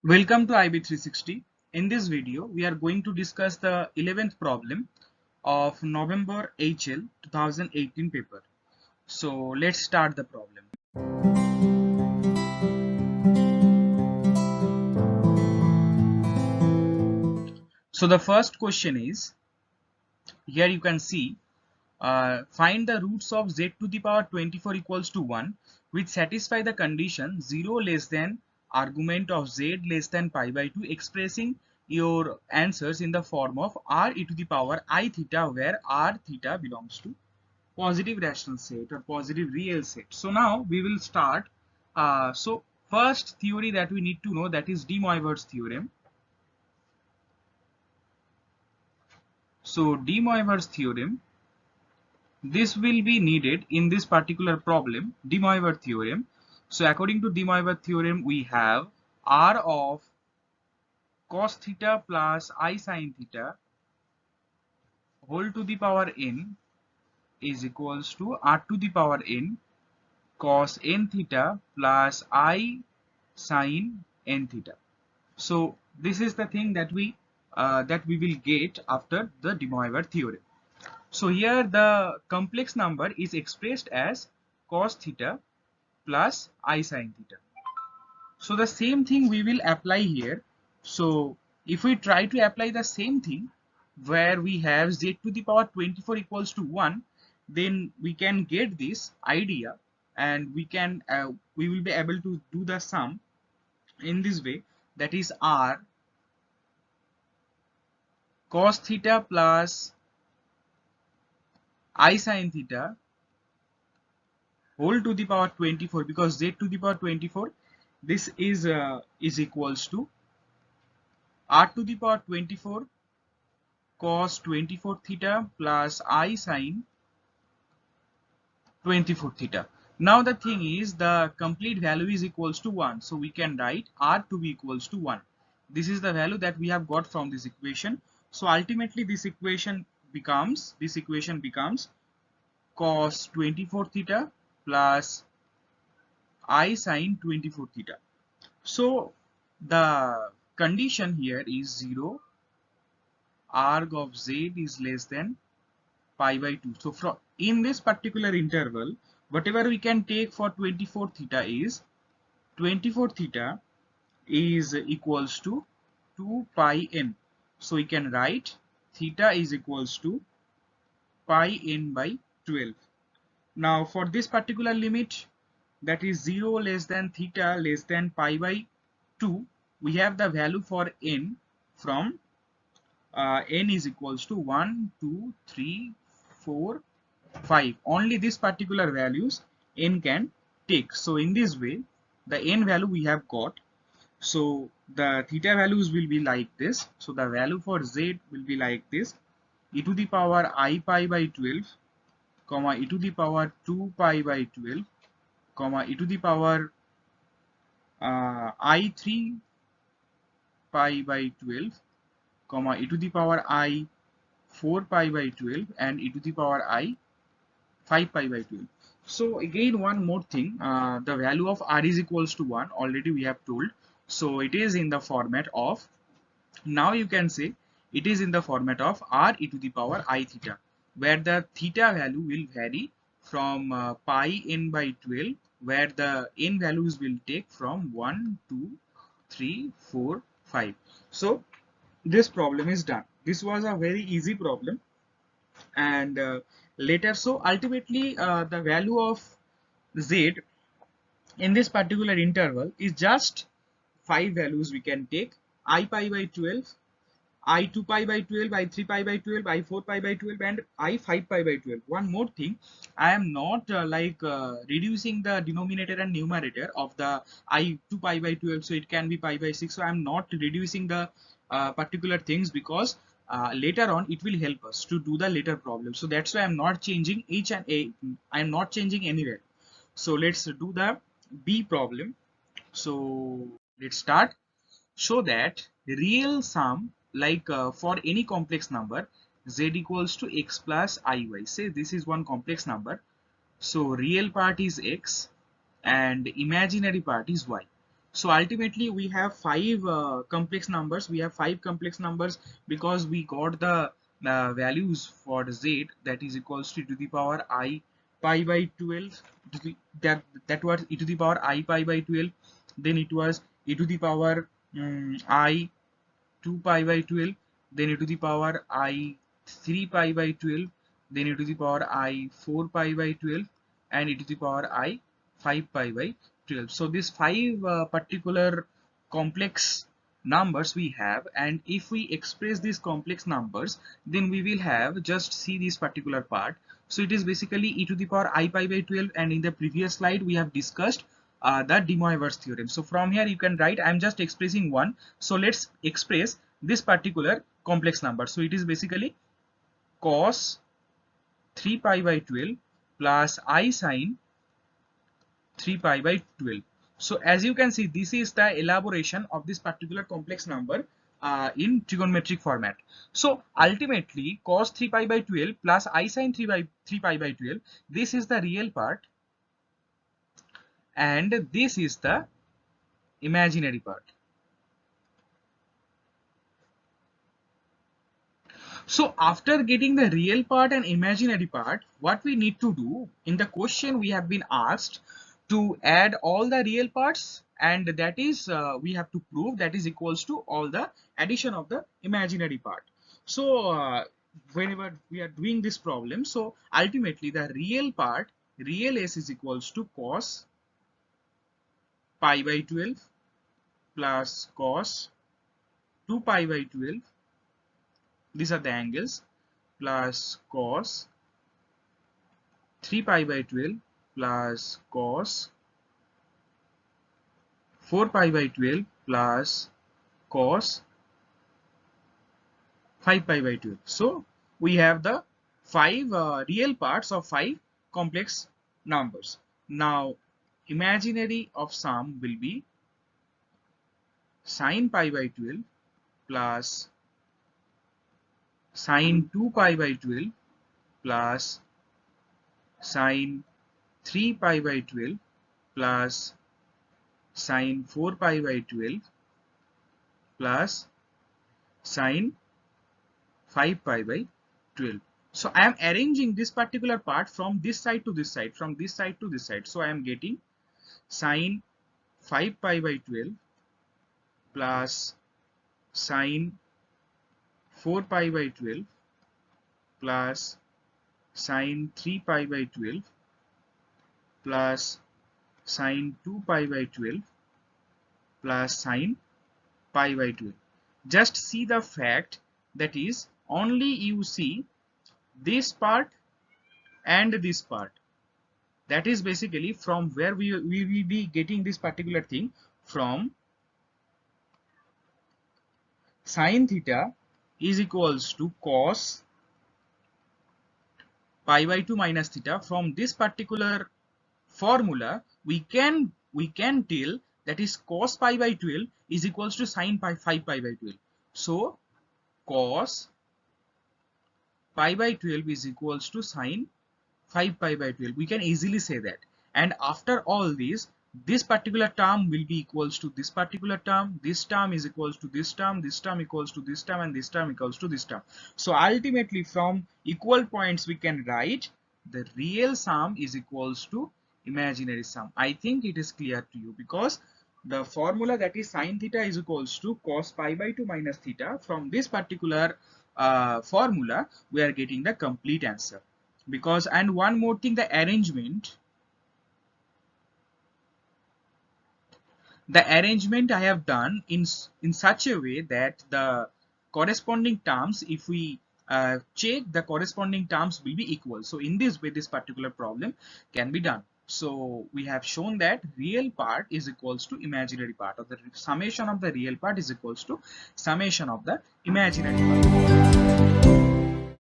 Welcome to IB360. In this video, we are going to discuss the 11th problem of November HL 2018 paper. So let's start the problem. So the first question is, here you can see, find the roots of z to the power 24 equals to 1 which satisfy the condition 0 less than argument of z less than pi by 2, expressing your answers in the form of r e to the power I theta, where r theta belongs to positive rational set or positive real set. So now we will start. So first theory that we need to know, that is De Moivre's theorem. So De Moivre's theorem, this will be needed in this particular problem, De Moivre theorem. So according to De Moivre theorem, we have r of cos theta plus I sin theta whole to the power n is equals to r to the power n cos n theta plus I sin n theta. So this is the thing that we will get after the De Moivre theorem. So here the complex number is expressed as cos theta plus I sin theta. So the same thing we will apply here. So if we try to apply the same thing where we have z to the power 24 equals to 1, then we can get this idea, and we will be able to do the sum in this way, that is r cos theta plus I sin theta whole to the power 24, because z to the power 24, this is equals to r to the power 24 cos 24 theta plus I sin 24 theta. Now the thing is, the complete value is equals to 1, so we can write r to be equals to 1. This is the value that we have got from this equation. So ultimately this equation becomes cos 24 theta plus I sin 24 theta. So the condition here is 0, arg of z is less than pi by 2. So from in this particular interval, whatever we can take for 24 theta is 24 theta is equals to 2 pi n. So we can write theta is equals to pi n by 12. Now for this particular limit, that is 0 less than theta less than pi by 2, we have the value for n from n is equals to 1, 2, 3, 4, 5. Only this particular values n can take. So in this way, the n value we have got. So the theta values will be like this. So the value for z will be like this: e to the power I pi by 12, comma e to the power 2 pi by 12, comma e to the power I 3 pi by 12, comma e to the power I 4 pi by 12, and e to the power I 5 pi by 12. So again, one more thing, the value of r is equals to 1 already we have told. So it is in the format of, now you can say it is in the format of r e to the power I theta, where the theta value will vary from pi n by 12, where the n values will take from 1, 2, 3, 4, 5. So this problem is done. This was a very easy problem. And later, so ultimately the value of z in this particular interval is just 5 values we can take: I pi by 12, I 2 pi by 12, I 3 pi by 12, I 4 pi by 12, and I 5 pi by 12. One more thing, I am not reducing the denominator and numerator of the I 2 pi by 12, so it can be pi by 6. So I am not reducing the particular things, because later on it will help us to do the later problem. So that's why I am not changing each and a, I am not changing anywhere. So let's do the B problem. So let's start. Show that real sum, for any complex number z equals to x plus iy. Say this is one complex number. So real part is x and imaginary part is y. So ultimately we have five complex numbers. We have five complex numbers because we got the values for z, that is equals to the power I pi by 12. That was e to the power I pi by 12. Then it was e to the power I 2 pi by 12. Then e to the power I 3 pi by 12. Then e to the power I 4 pi by 12, and e to the power I 5 pi by 12. So these five particular complex numbers we have, and if we express these complex numbers, then we will have, just see this particular part. So it is basically e to the power I pi by 12, and in the previous slide we have discussed the De Moivre's theorem. So from here you can write, I am just expressing one. So let's express this particular complex number. So it is basically cos 3 pi by 12 plus I sine 3 pi by 12. So as you can see, this is the elaboration of this particular complex number in trigonometric format. So ultimately cos 3 pi by 12 plus I sine 3 pi by 12, this is the real part and this is the imaginary part. So after getting the real part and imaginary part, what we need to do, in the question we have been asked to add all the real parts, and that is we have to prove that is equals to all the addition of the imaginary part. So whenever we are doing this problem, so ultimately the real part, real s, is equals to cos pi by 12 plus cos 2 pi by 12, these are the angles, plus cos 3 pi by 12 plus cos 4 pi by 12 plus cos 5 pi by 12. So we have the five real parts of five complex numbers. Now imaginary of sum will be sine pi by 12 plus sine 2 pi by 12 plus sine 3 pi by 12 plus sine 4 pi by 12 plus sine 5 pi by 12. So I am arranging this particular part from this side to this side, from this side to this side. So I am getting sine 5 pi by 12 plus sine 4 pi by 12 plus sine 3 pi by 12 plus sine 2 pi by 12 plus sine pi by 12. Just see the fact, that is only you see this part and this part. That is basically from where we will be getting this particular thing, from sine theta is equals to cos pi by 2 minus theta. From this particular formula we can tell that is cos pi by 12 is equals to sine pi 5 pi by 12. So cos pi by 12 is equals to sine 5 pi by 12. We can easily say that. And after all this particular term will be equals to this particular term, this term is equals to this term equals to this term, and this term equals to this term. So ultimately from equal points we can write the real sum is equals to imaginary sum. I think it is clear to you, because the formula, that is sine theta is equals to cos pi by 2 minus theta, from this particular formula we are getting the complete answer. Because, and one more thing, the arrangement I have done in such a way that the corresponding terms, if we check, the corresponding terms will be equal. So in this way this particular problem can be done. So we have shown that real part is equals to imaginary part, or the summation of the real part is equals to summation of the imaginary part.